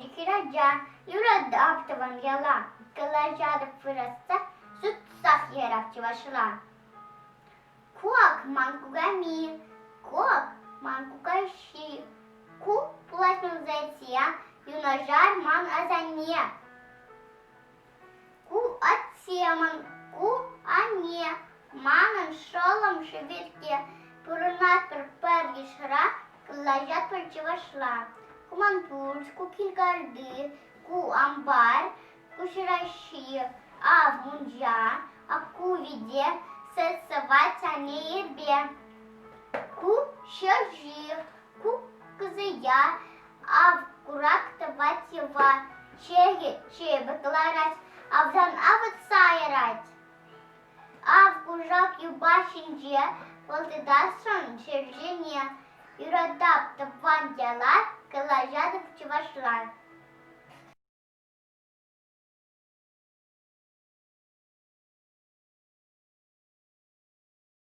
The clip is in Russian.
de Hiraja, Юркина В, Калаçатăп fırasta, süt sak yerap чăвашла. Кок манкугами, кок манкугаши, ку платнул зайця, юножар ман азане. Ку отсеман, ку ане, манан шолом шевирке, пурунат першра, калаçатăp чăвашла. Куман пульс, ку кинкарды, ку амбар, ку шыраши, а в мунджа, а ку виде, сăсăвать ане ербе. Ку шăржи, ку кызыя, а в курак тăвать ева, чăе бăкларать, а в дан авăт сайрать. А в кужак юбашинче, волтыдаstrăн шăржине, Юркина В калаçатăp чăвашла.